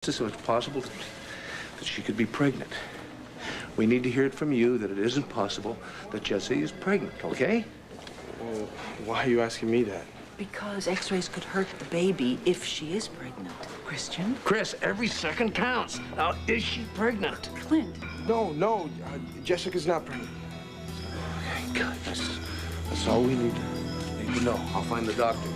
So it's possible that she could be pregnant. We need to hear it from you that it isn't possible that Jessie is pregnant, okay? Well, why are you asking me that? Because x-rays could hurt the baby if she is pregnant. Christian? Chris, every second counts. Now, is she pregnant? Clint? No, Jessica's not pregnant. Okay, good. That's all we need to know. I'll find the doctor.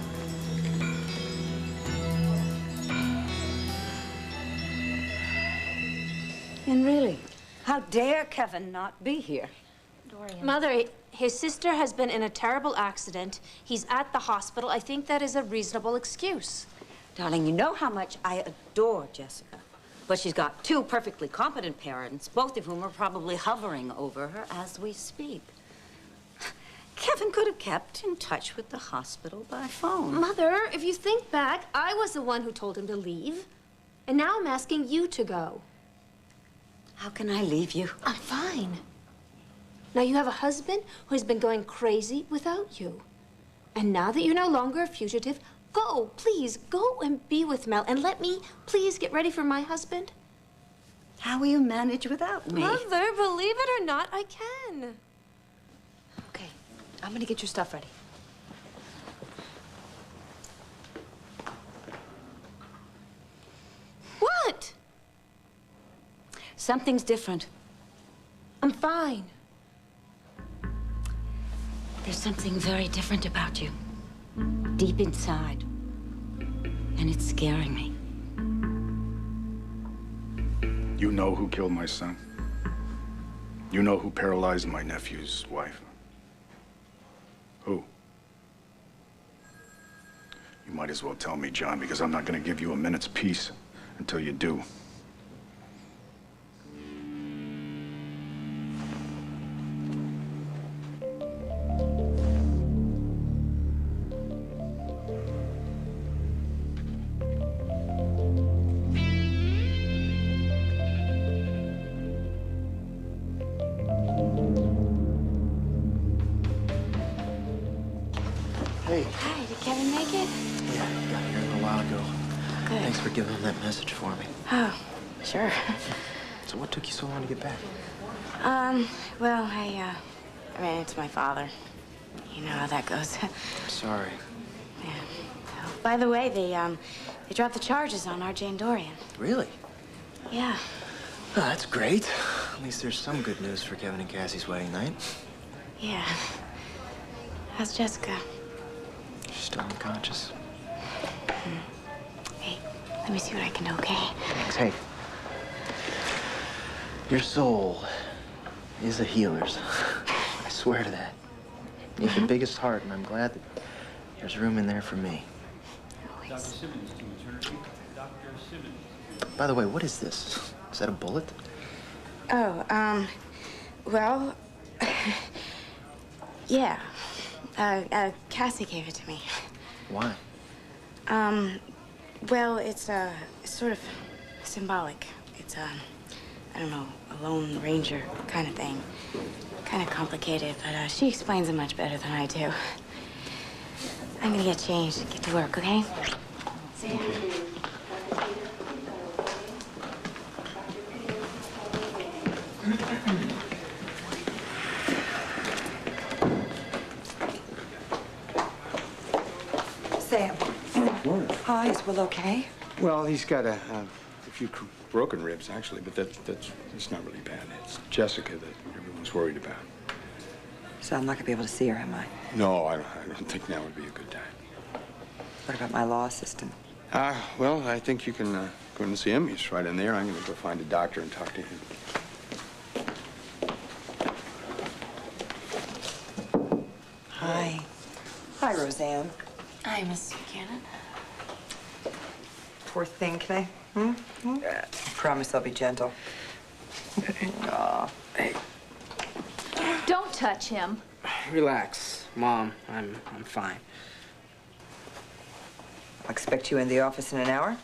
And really, how dare Kevin not be here? Dorian. Mother, his sister has been in a terrible accident. He's at the hospital. I think that is a reasonable excuse. Darling, you know how much I adore Jessica. But she's got two perfectly competent parents, both of whom are probably hovering over her as we speak. Kevin could have kept in touch with the hospital by phone. Mother, if you think back, I was the one who told him to leave. And now I'm asking you to go. How can I leave you? I'm fine. Now you have a husband who has been going crazy without you. And now that you're no longer a fugitive, go, please, go and be with Mel. And let me, please, get ready for my husband. How will you manage without me? Mother, believe it or not, I can. Okay, I'm gonna get your stuff ready. What? Something's different. I'm fine. There's something very different about you. Deep inside. And it's scaring me. You know who killed my son? You know who paralyzed my nephew's wife? Who? You might as well tell me, John, because I'm not going to give you a minute's peace until you do. Hey. Hi, did Kevin make it? Yeah, he got here a little while ago. Good. Thanks for giving him that message for me. Oh, sure. So what took you so long to get back? Well, I ran into my father. You know how that goes. Sorry. Yeah. Oh, by the way, they dropped the charges on RJ and Dorian. Really? Yeah. Oh, that's great. At least there's some good news for Kevin and Cassie's wedding night. Yeah. How's Jessica? She's still unconscious. Hey, let me see what I can do, okay? Thanks. Hey. Your soul is a healer's. I swear to that. You have the biggest heart, and I'm glad that there's room in there for me. Always. Dr. Simmons to maternity. Dr. Simmons. By the way, what is this? Is that a bullet? Oh, well, yeah. Cassie gave it to me. Why? Well, it's sort of symbolic. It's, I don't know, a Lone Ranger kind of thing. Kind of complicated, but she explains it much better than I do. I'm gonna get changed and get to work, okay? See ya. Sam. Hi, is Will okay? Well, he's got a few broken ribs, actually, but that's not really bad. It's Jessica that everyone's worried about. So I'm not gonna be able to see her, am I? No, I don't think now would be a good time. What about my law assistant? Well, I think you can go and see him. He's right in there. I'm going to go find a doctor and talk to him. Hi. Hi, Roseanne. Hi, Miss Buchanan. Poor thing, can I? Promise I'll be gentle. Aw. Hey, Don't touch him. Relax, Mom. I'm fine. I'll expect you in the office in an hour.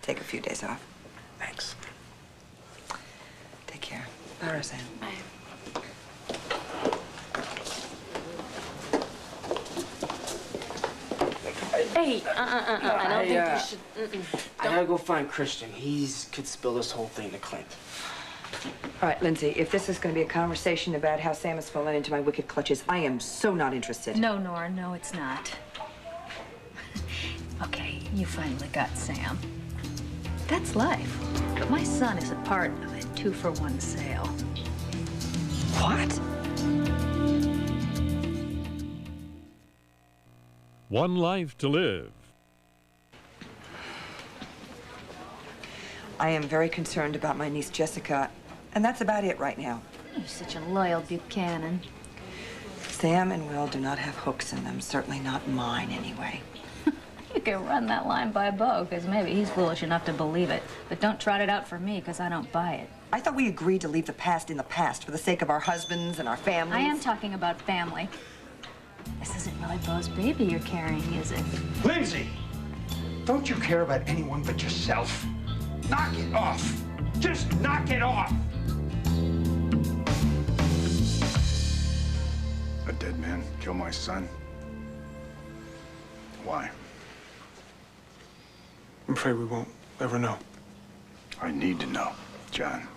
Take a few days off. Thanks. Take care. Bye, Roseanne. Bye. Hey, I don't think you should. I gotta go find Christian. Could spill this whole thing to Clint. All right, Lindsay, if this is going to be a conversation about how Sam has fallen into my wicked clutches, I am so not interested. No, Nora, no, it's not. Okay, you finally got Sam. That's life. But my son is a part of a 2-for-1 sale. What? One life to live. I am very concerned about my niece Jessica, and that's about it right now. You're such a loyal Buchanan. Sam and Will do not have hooks in them, certainly not mine anyway. You can run that line by Bo, because maybe he's foolish enough to believe it. But don't trot it out for me, because I don't buy it. I thought we agreed to leave the past in the past for the sake of our husbands and our families. I am talking about family. This isn't really Bo's baby you're carrying, is it? Lindsay! Don't you care about anyone but yourself? Knock it off! Just knock it off! A dead man kill my son? Why? I'm afraid we won't ever know. I need to know, John.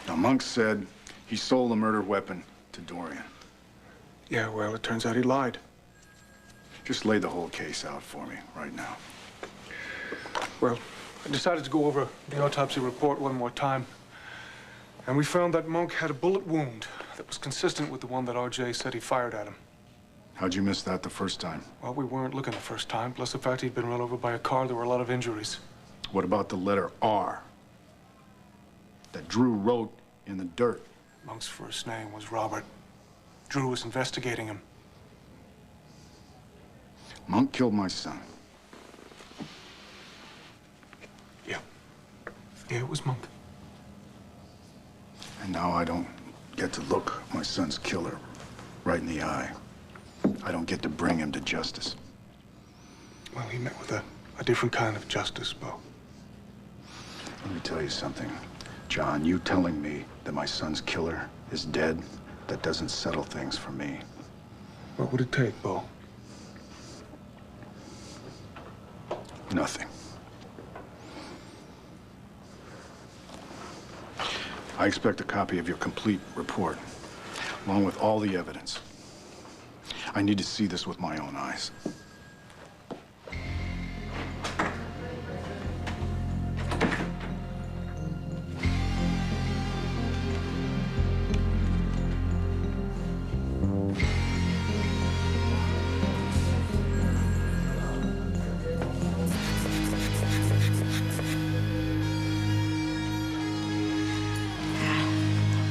Now, Monk said he sold the murder weapon to Dorian. Yeah, well, it turns out he lied. Just lay the whole case out for me right now. Well, I decided to go over the autopsy report one more time. And we found that Monk had a bullet wound that was consistent with the one that RJ said he fired at him. How'd you miss that the first time? Well, we weren't looking the first time. Plus the fact he'd been run over by a car, there were a lot of injuries. What about the letter R that Drew wrote in the dirt? Monk's first name was Robert. Drew was investigating him. Monk killed my son. Yeah. Yeah, it was Monk. And now I don't get to look my son's killer right in the eye. I don't get to bring him to justice. Well, he met with a different kind of justice, Bo. Let me tell you something. John, you telling me that my son's killer is dead, that doesn't settle things for me. What would it take, Bo? Nothing. I expect a copy of your complete report, along with all the evidence. I need to see this with my own eyes.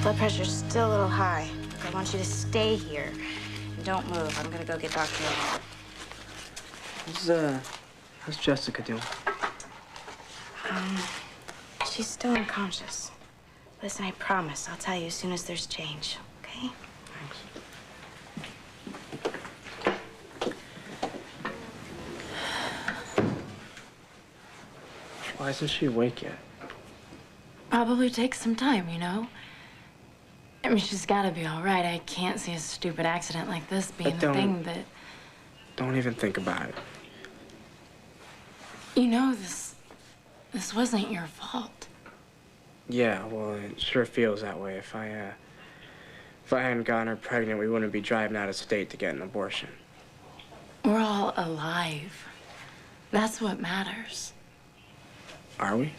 Blood pressure's still a little high. I want you to stay here. Don't move. I'm gonna go get Dr. Oltl. How's Jessica doing? She's still unconscious. Listen, I promise I'll tell you as soon as there's change, okay? Why isn't she awake yet? Probably takes some time, you know? I mean, she's gotta be all right. I can't see a stupid accident like this being the thing that... Don't even think about it. You know, this wasn't your fault. Yeah, well, it sure feels that way. If I hadn't gotten her pregnant, we wouldn't be driving out of state to get an abortion. We're all alive. That's what matters. Are we?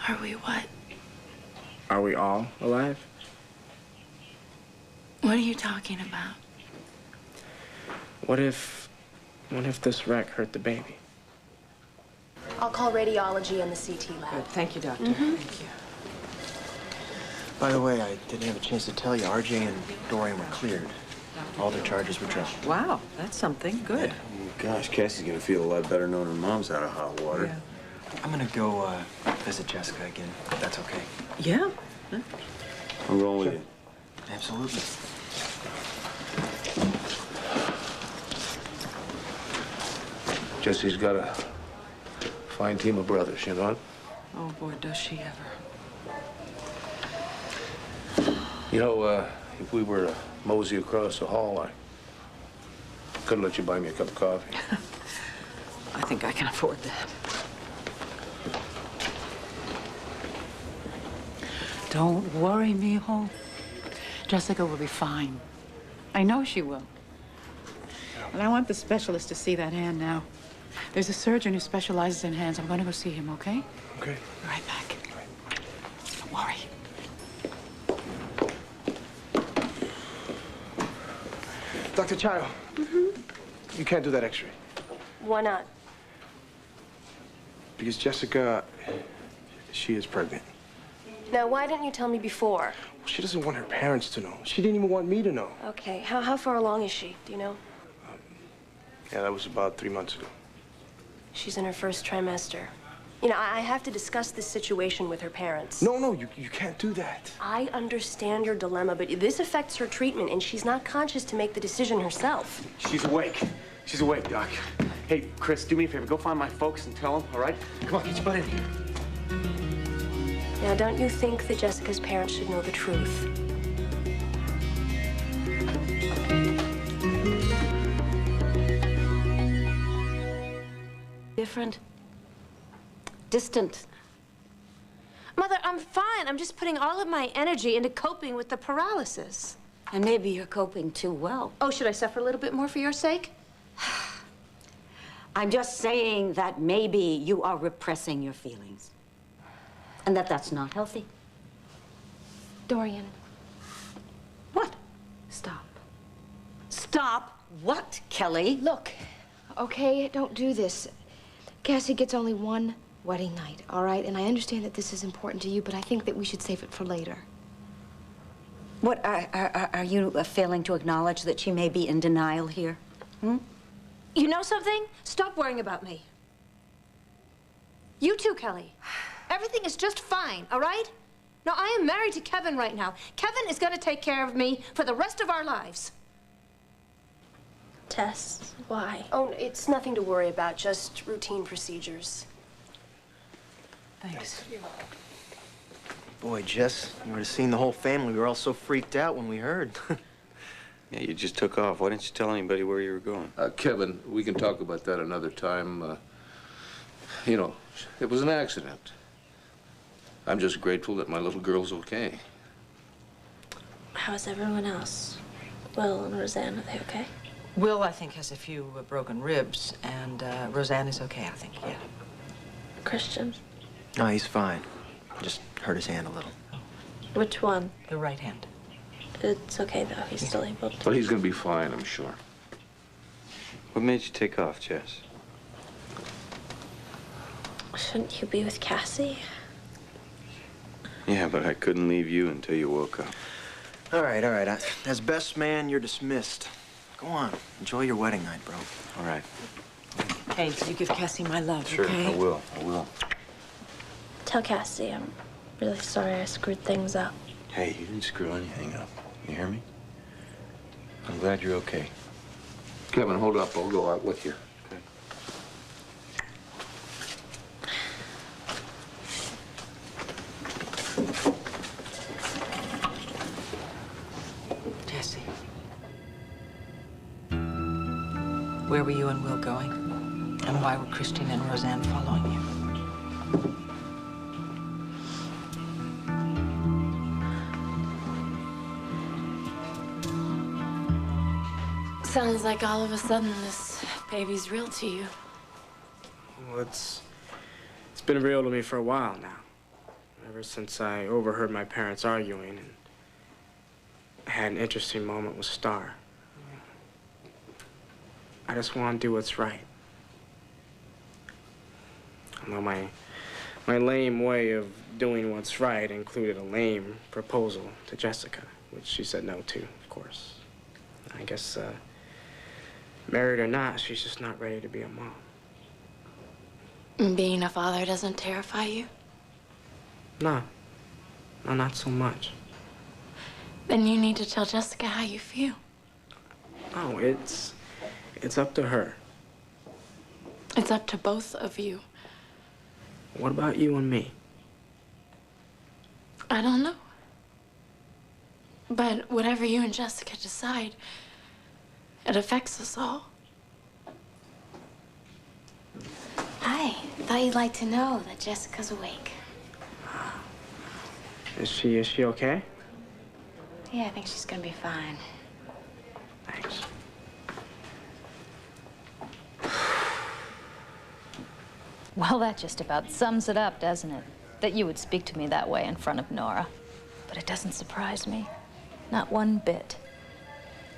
Are we what? Are we all alive? What are you talking about? What if this wreck hurt the baby? I'll call radiology and the CT lab. Good. Thank you, Doctor. Thank you. By the way, I didn't have a chance to tell you, RJ and Dorian were cleared. All their charges were dropped. Wow, that's something. Good. Gosh, Cassie's gonna feel a lot better knowing her mom's out of hot water. Yeah. I'm gonna go visit Jessica again, if that's okay. Yeah. I'm going with you. Absolutely. Jesse's got a fine team of brothers, you know? Oh, boy, does she ever. You know, if we were to mosey across the hall, Couldn't let you buy me a cup of coffee. I think I can afford that. Don't worry, mijo. Jessica will be fine. I know she will. And I want the specialist to see that hand now. There's a surgeon who specializes in hands. I'm going to go see him, okay? Okay. Be right back. Don't worry. Dr. Chayo. You can't do that x-ray. Why not? Because Jessica, she is pregnant. Now, why didn't you tell me before? Well, she doesn't want her parents to know. She didn't even want me to know. Okay, how far along is she? Do you know? Yeah, that was about 3 months ago. She's in her first trimester. You know, I have to discuss this situation with her parents. No, you can't do that. I understand your dilemma, but this affects her treatment, and she's not conscious to make the decision herself. She's awake. She's awake, Doc. Hey, Chris, do me a favor. Go find my folks and tell them, all right? Come on, get your butt in here. Now, don't you think that Jessica's parents should know the truth? Different. Distant. Mother, I'm fine. I'm just putting all of my energy into coping with the paralysis. And maybe you're coping too well. Oh, should I suffer a little bit more for your sake? I'm just saying that maybe you are repressing your feelings. And that's not healthy. Dorian. What? Stop. Stop what, Kelly? Look, okay, don't do this. Cassie gets only one wedding night, all right? And I understand that this is important to you, but I think that we should save it for later. What, are you failing to acknowledge that she may be in denial here? You know something? Stop worrying about me. You too, Kelly. Everything is just fine, all right? Now, I am married to Kevin right now. Kevin is going to take care of me for the rest of our lives. Tess, why? Oh, it's nothing to worry about, just routine procedures. Thanks. Boy, Jess, you would have seen the whole family. We were all so freaked out when we heard. Yeah, you just took off. Why didn't you tell anybody where you were going? Kevin, we can talk about that another time. You know, it was an accident. I'm just grateful that my little girl's okay. How's everyone else? Will and Roseanne, are they okay? Will, I think, has a few broken ribs, and Roseanne is okay, I think, yeah. Christian? No, he's fine. Just hurt his hand a little. Which one? The right hand. It's okay, though. He's still able to... Well, he's going to be fine, I'm sure. What made you take off, Jess? Shouldn't you be with Cassie? Yeah, but I couldn't leave you until you woke up. All right. As best man, you're dismissed. Go on. Enjoy your wedding night, bro. All right. Hey, you give Cassie my love, Sure, okay? I will. Tell Cassie I'm really sorry I screwed things up. Hey, you didn't screw anything up. You hear me? I'm glad you're okay. Kevin, hold up. I'll go out with you. Okay. Jessie. Where were you and Will going? And why were Christine and Roseanne following you? Sounds like all of a sudden this baby's real to you. Well, it's been real to me for a while now. Ever since I overheard my parents arguing and I had an interesting moment with Star. I just want to do what's right. I know my lame way of doing what's right included a lame proposal to Jessica, which she said no to, of course. I guess, married or not, she's just not ready to be a mom. Being a father doesn't terrify you? No, not so much. Then you need to tell Jessica how you feel. No, it's up to her. It's up to both of you. What about you and me? I don't know. But whatever you and Jessica decide, it affects us all. Hi. Thought you'd like to know that Jessica's awake. Is she okay? Yeah, I think she's gonna be fine. Thanks. Well, that just about sums it up, doesn't it? That you would speak to me that way in front of Nora. But it doesn't surprise me. Not one bit.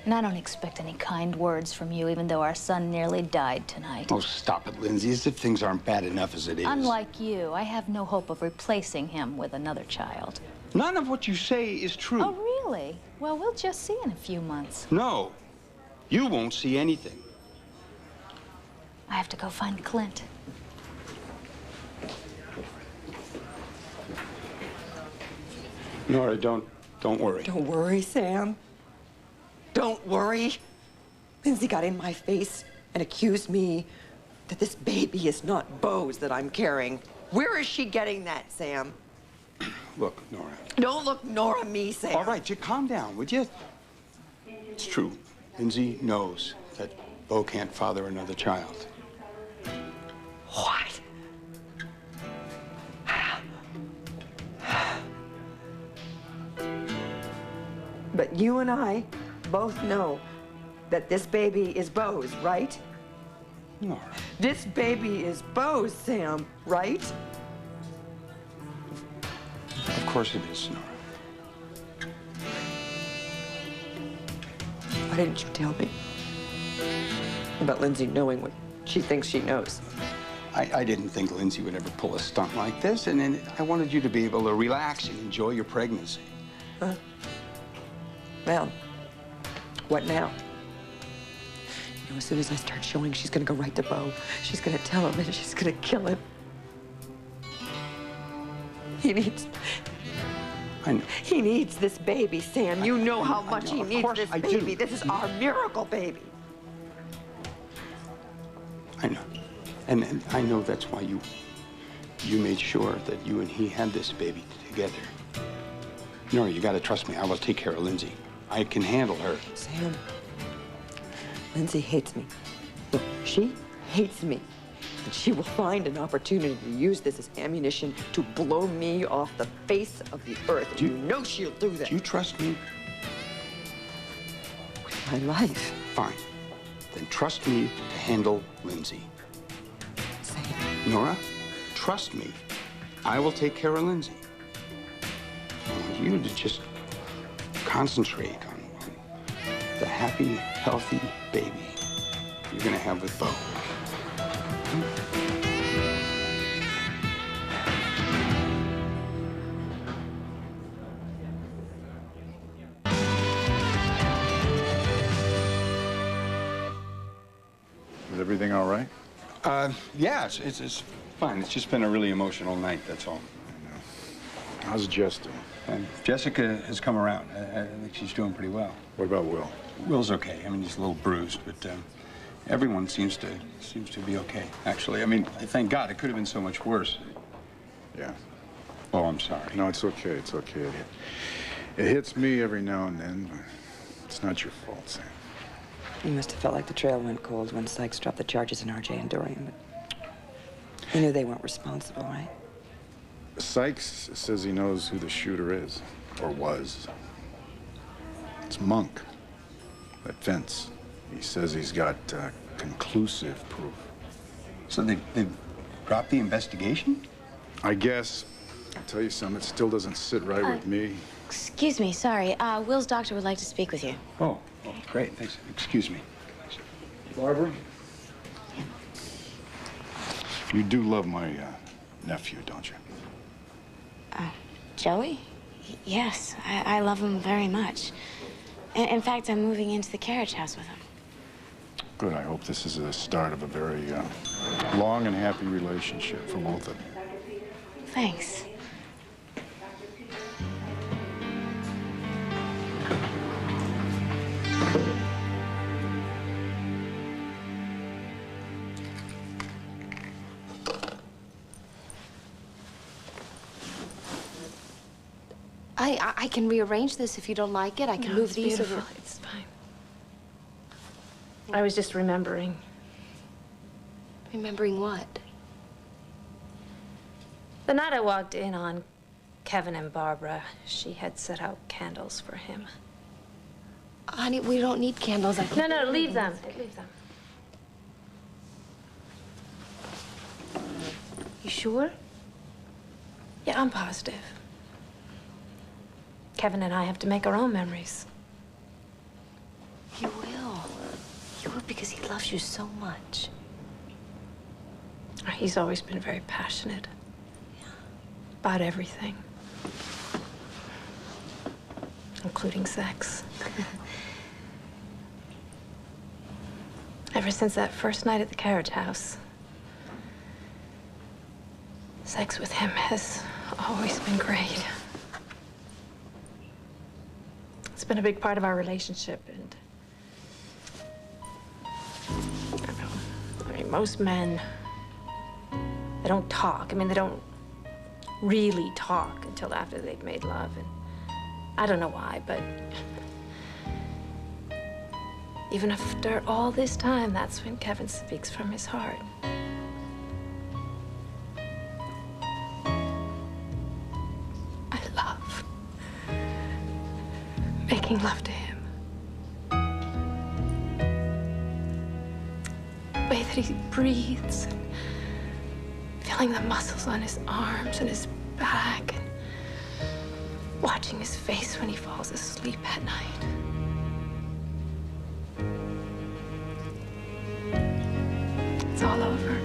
And I don't expect any kind words from you, even though our son nearly died tonight. Oh, stop it, Lindsay, as if things aren't bad enough as it is. Unlike you, I have no hope of replacing him with another child. None of what you say is true. Oh, really? Well, we'll just see in a few months. No, you won't see anything. I have to go find Clint. Nora, don't worry. Don't worry, Sam. Don't worry. Lindsay got in my face and accused me that this baby is not Beau's that I'm carrying. Where is she getting that, Sam? Look, Nora. Don't look Nora me, Sam. All right, just calm down, would you? It's true. Lindsay knows that Beau can't father another child. What? But you and I both know that this baby is Beau's, right? Nora. This baby is Beau's, Sam, right? Of course it is, Nora. Why didn't you tell me about Lindsay knowing what she thinks she knows? I didn't think Lindsay would ever pull a stunt like this, and then I wanted you to be able to relax and enjoy your pregnancy. Huh? Well, what now? You know, as soon as I start showing, she's gonna go right to Beau. She's gonna tell him and she's gonna kill him. He needs... I know. He needs this baby, Sam. You know how much he needs this I baby. do. This is our miracle baby. I know. And I know that's why you made sure that you and he had this baby together. Nora, you gotta trust me. I will take care of Lindsay. I can handle her. Sam, Lindsay hates me. Look, she hates me. And she will find an opportunity to use this as ammunition to blow me off the face of the earth. And you know she'll do that. Do you trust me? With my life. Fine. Then trust me to handle Lindsay. Sam. Nora, trust me. I will take care of Lindsay. I want you to just concentrate on the happy, healthy baby you're gonna have with Beau. Is everything all right? Yeah, it's fine. It's just been a really emotional night, that's all. How's Jess doing? Jessica has come around. I think she's doing pretty well. What about Will? Will's okay. I mean, he's a little bruised, but everyone seems to be okay, actually. I mean, thank God. It could have been so much worse. Yeah. Oh, I'm sorry. No, it's okay. It's okay. It hits me every now and then, but it's not your fault, Sam. You must have felt like the trail went cold when Sykes dropped the charges on RJ and Dorian, but you knew they weren't responsible, right? Sykes says he knows who the shooter is, or was. It's Monk, that fence. He says he's got conclusive proof. So they've dropped the investigation? I guess. I'll tell you something, it still doesn't sit right with me. Excuse me, sorry. Will's doctor would like to speak with you. Oh, great. Thanks. Excuse me. Barbara? You do love my nephew, don't you? Joey? Yes, I love him very much. In fact, I'm moving into the carriage house with him. Good. I hope this is the start of a very long and happy relationship for both of you. Thanks. I can rearrange this if you don't like it. I can move these over. Beautiful. It's fine. I was just remembering. Remembering what? The night I walked in on Kevin and Barbara, she had set out candles for him. Honey, we don't need candles. No, leave them. Leave them. You sure? Yeah, I'm positive. Kevin and I have to make our own memories. You will. You will because he loves you so much. He's always been very passionate about everything, including sex. Ever since that first night at the carriage house, sex with him has always been great. It's been a big part of our relationship, and I don't know. I mean, most men, they don't talk. I mean, they don't really talk until after they've made love, and I don't know why, but even after all this time, that's when Kevin speaks from his heart. I love making love to him. The way that he breathes, and feeling the muscles on his arms and his back, and watching his face when he falls asleep at night. It's all over.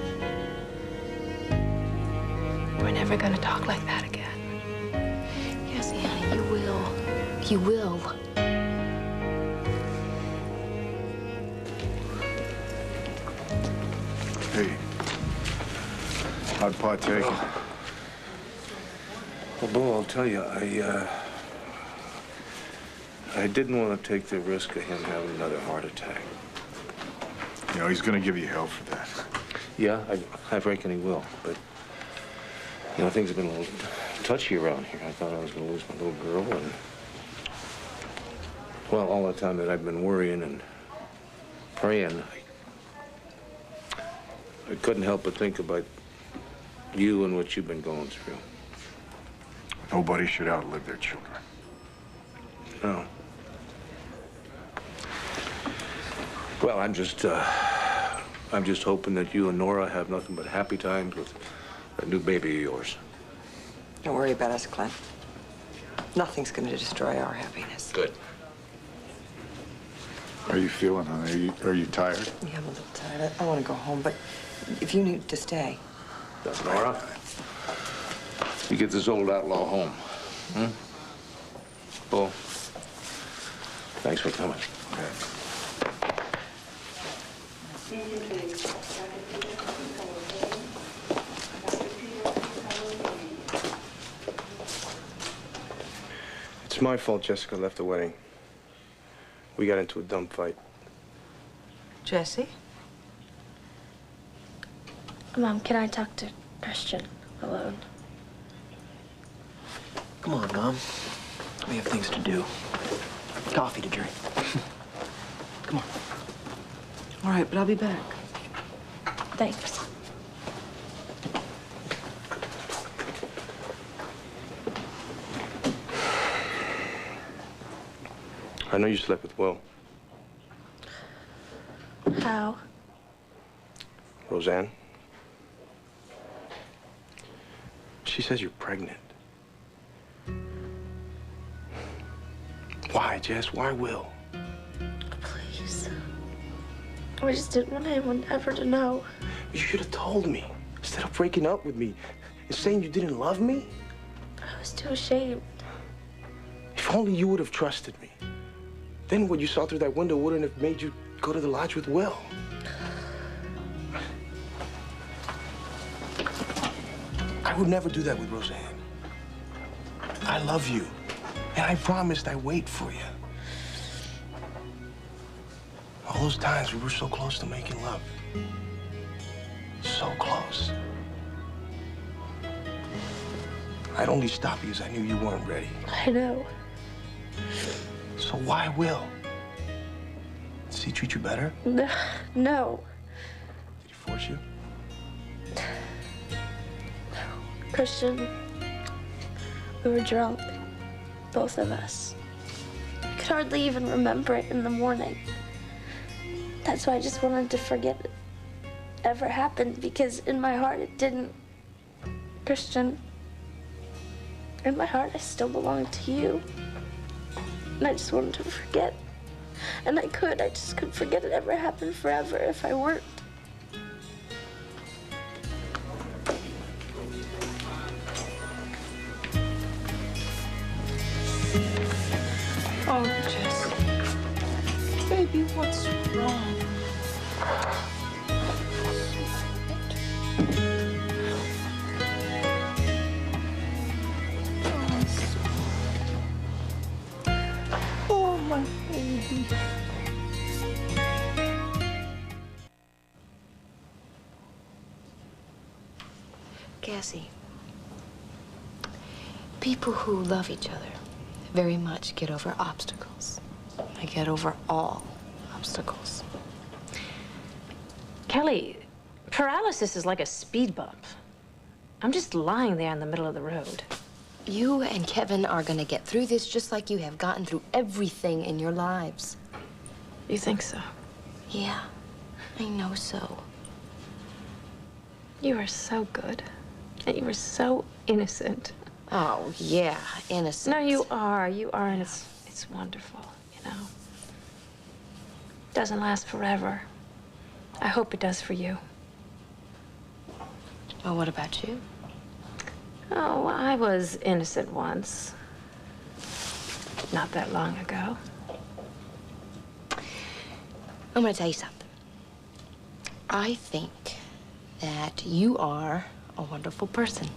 We're never gonna talk like that again. Yes, Annie, you will. You will. Hey, how'd Pa take it? Well, Bo, I'll tell you, I didn't want to take the risk of him having another heart attack. You know, he's gonna give you hell for that. Yeah, I reckon he will, but, you know, things have been a little touchy around here. I thought I was going to lose my little girl, and, well, all the time that I've been worrying and praying, I couldn't help but think about you and what you've been going through. Nobody should outlive their children. No. Well, I'm just hoping that you and Nora have nothing but happy times with that new baby of yours. Don't worry about us, Clint. Nothing's going to destroy our happiness. Good. How are you feeling, honey? Are you tired? Yeah, I'm a little tired. I want to go home, but if you need to stay. Nora, you get this old outlaw home. Hmm? Bull, thanks for coming. It's my fault Jessica left the wedding. We got into a dumb fight. Jesse? Mom, can I talk to Christian alone? Come on, Mom. We have things to do. Coffee to drink. Come on. All right, but I'll be back. Thanks. I know you slept with Will. How? Roseanne. She says you're pregnant. Why, Jess? Why Will? Please. I just didn't want anyone ever to know. You should have told me. Instead of breaking up with me and saying you didn't love me. I was too ashamed. If only you would have trusted me. Then what you saw through that window wouldn't have made you go to the lodge with Will. I would never do that with Roseanne. I love you, and I promised I'd wait for you. All those times we were so close to making love. So close. I'd only stop you because I knew you weren't ready. I know. So why Will? Does he treat you better? No. Did he force you? Christian, we were drunk, both of us. I could hardly even remember it in the morning. That's why I just wanted to forget it ever happened, because in my heart it didn't. Christian, in my heart I still belong to you. And I just wanted to forget. And I just could forget it ever happened forever if I weren't. Oh, Jesse. Baby, what's wrong? Oh, my baby. Cassie, people who love each other very much get over obstacles. I get over all obstacles. Kelly, paralysis is like a speed bump. I'm just lying there in the middle of the road. You and Kevin are gonna get through this just like you have gotten through everything in your lives. You think so? Yeah, I know so. You are so good. And you were so innocent. Oh, yeah, innocent. No, you are, and it's wonderful, you know. Doesn't last forever. I hope it does for you. Well, what about you? Oh, I was innocent once. Not that long ago. I'm gonna tell you something. I think that you are a wonderful person.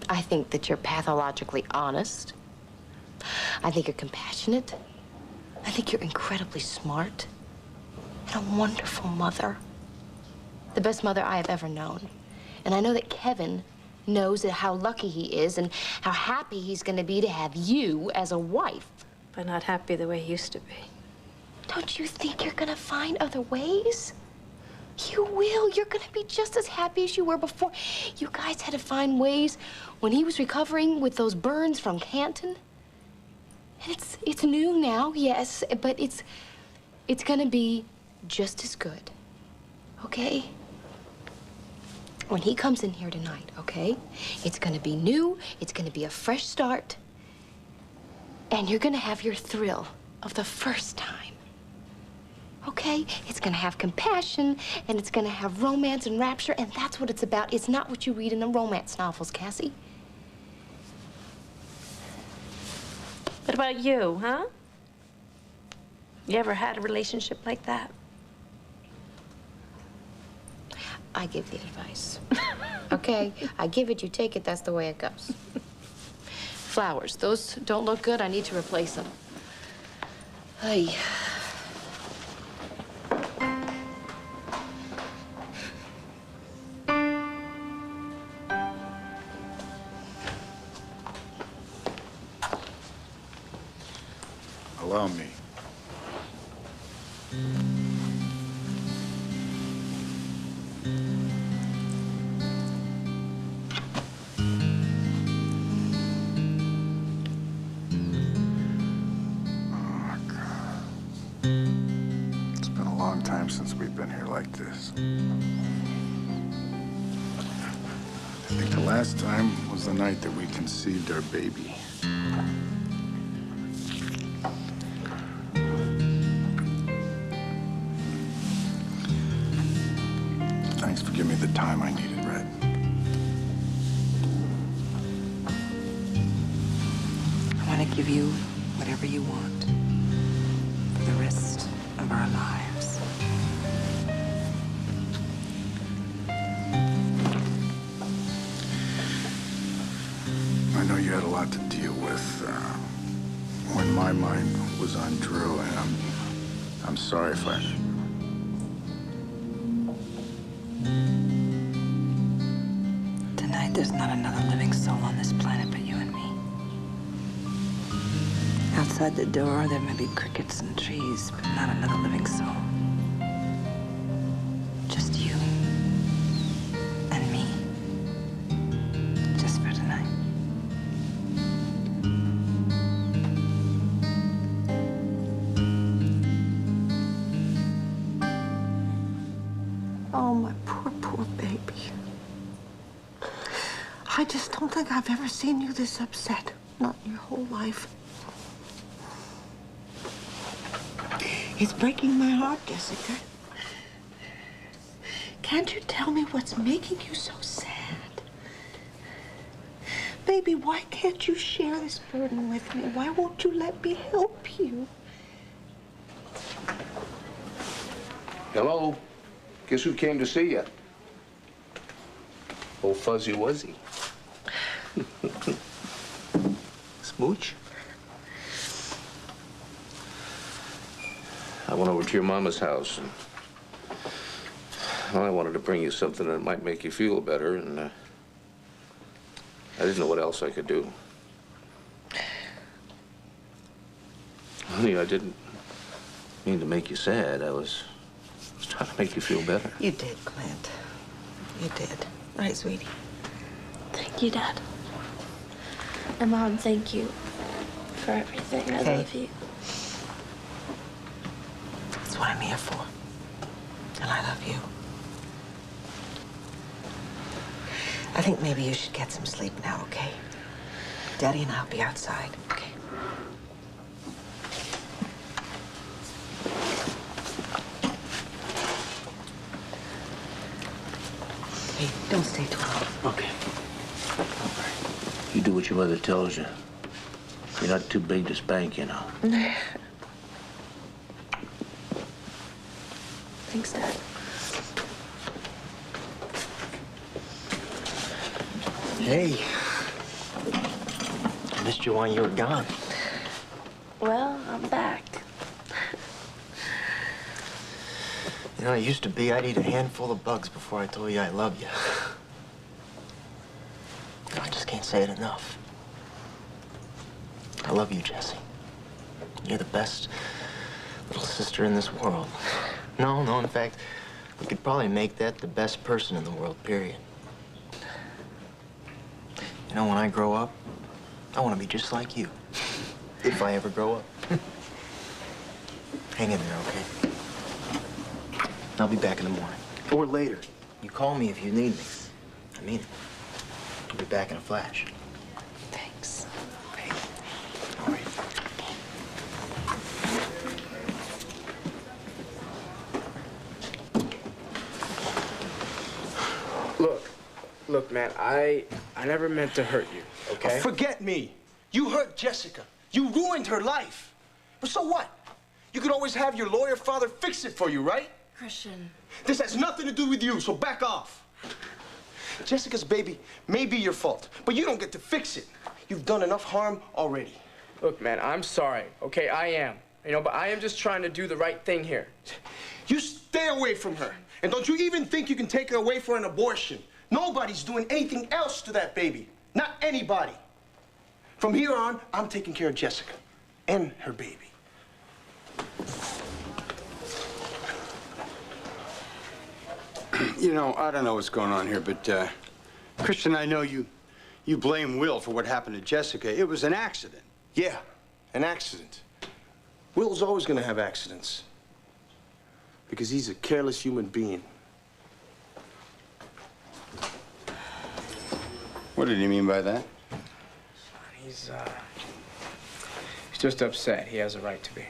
I think that you're pathologically honest. I think you're compassionate. I think you're incredibly smart and a wonderful mother. The best mother I have ever known. And I know that Kevin knows how lucky he is and how happy he's going to be to have you as a wife. But not happy the way he used to be. Don't you think you're going to find other ways? You will. You're going to be just as happy as you were before. You guys had to find ways when he was recovering with those burns from Canton. And it's new now, yes, but it's going to be just as good. Okay? When he comes in here tonight, okay? It's going to be new. It's going to be a fresh start. And you're going to have your thrill of the first time. Okay? It's gonna have compassion, and it's gonna have romance and rapture, and that's what it's about. It's not what you read in the romance novels, Cassie. What about you, huh? You ever had a relationship like that? I give the advice. Okay? I give it, you take it, that's the way it goes. Flowers, those don't look good. I need to replace them. Hey. Allow me. Oh, God. It's been a long time since we've been here like this. I think the last time was the night that we conceived our baby. Thanks for giving me the time I needed, Red. I want to give you whatever you want for the rest of our lives. I know you had a lot to deal with when my mind was on Drew, and I'm sorry if I... Tonight, there's not another living soul on this planet but you and me. Outside the door, there may be crickets and trees, but not another living soul. Just you and me. I just don't think I've ever seen you this upset. Not in your whole life. It's breaking my heart, Jessica. Can't you tell me what's making you so sad? Baby, why can't you share this burden with me? Why won't you let me help you? Hello? Guess who came to see you? Old Fuzzy Wuzzy. Smooch? I went over to your mama's house, and well, I wanted to bring you something that might make you feel better, and I didn't know what else I could do. Honey, I didn't mean to make you sad. I was trying to make you feel better. You did, Clint. You did. Right, sweetie? Thank you, Dad. And Mom, thank you for everything. I love you. That's what I'm here for. And I love you. I think maybe you should get some sleep now, okay? Daddy and I'll be outside, okay? Hey, don't stay too long. Okay. You do what your mother tells you. You're not too big to spank, you know. Thanks, Dad. Hey. I missed you while you were gone. Well, I'm back. You know, it used to be I'd eat a handful of bugs before I told you I love you. I just can't say it enough. I love you, Jessie. You're the best little sister in this world. No, in fact, we could probably make that the best person in the world, period. You know, when I grow up, I want to be just like you. If I ever grow up. Hang in there, okay? I'll be back in the morning. Or later. You call me if you need me. I mean it. I'll be back in a flash. Thanks. Hey. All right. Look, man, I never meant to hurt you, okay? Forget me. You hurt Jessica. You ruined her life. But so what? You could always have your lawyer father fix it for you, right? Christian. This has nothing to do with you, so back off. Jessica's baby may be your fault, but you don't get to fix it. You've done enough harm already. Look, man, I'm sorry, okay? I am. You know, but I am just trying to do the right thing here. You stay away from her. And don't you even think you can take her away for an abortion. Nobody's doing anything else to that baby. Not anybody. From here on, I'm taking care of Jessica and her baby. You know, I don't know what's going on here, but, Christian, I know you blame Will for what happened to Jessica. It was an accident. Yeah, an accident. Will's always gonna have accidents. Because he's a careless human being. What did he mean by that? He's just upset. He has a right to be.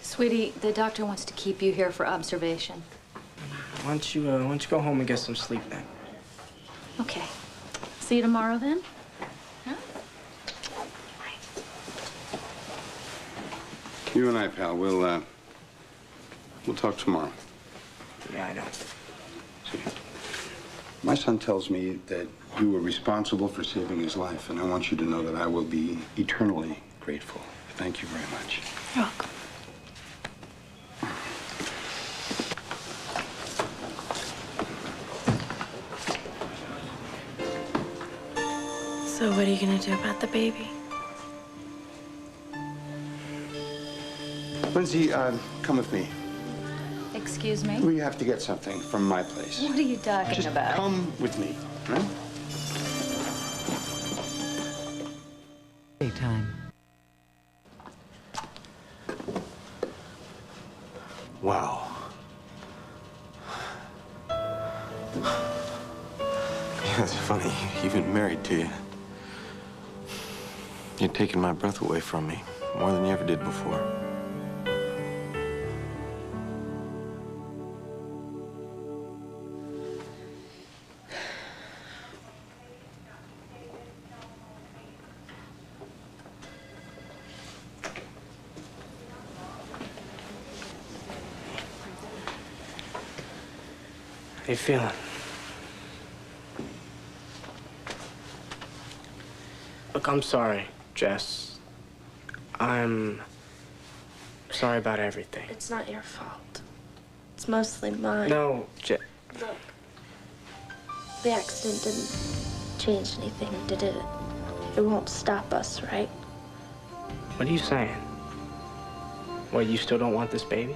Sweetie, the doctor wants to keep you here for observation. Why don't you go home and get some sleep then? Okay. See you tomorrow then? Huh? You and I, pal, we'll talk tomorrow. Yeah, I know. See, my son tells me that you were responsible for saving his life, and I want you to know that I will be eternally grateful. Thank you very much. You're welcome. So what are you gonna do about the baby? Lindsay, come with me. Excuse me? We have to get something from my place. What are you talking Just about? come with me, right? Daytime. Yeah, It's funny, even married to you. You're taking my breath away from me more than you ever did before. How you feeling? Look, I'm sorry, Jess. I'm sorry about everything. It's not your fault. It's mostly mine. No, Jess. Look, the accident didn't change anything, did it? It won't stop us, right? What are you saying? What, you still don't want this baby?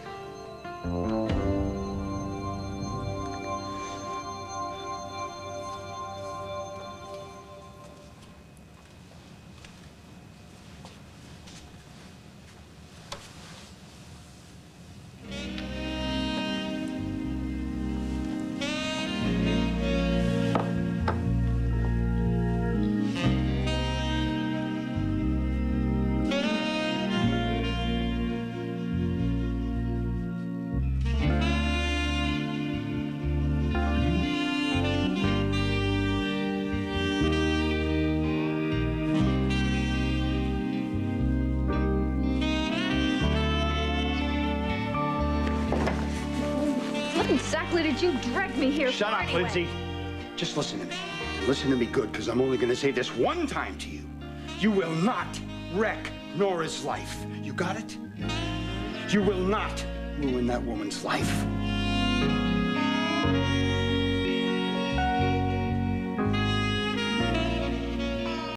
What exactly did you drag me here Shut for up, anyway? Lindsay. Just listen to me. Listen to me good, because I'm only going to say this one time to you. You will not wreck Nora's life. You got it? You will not ruin that woman's life.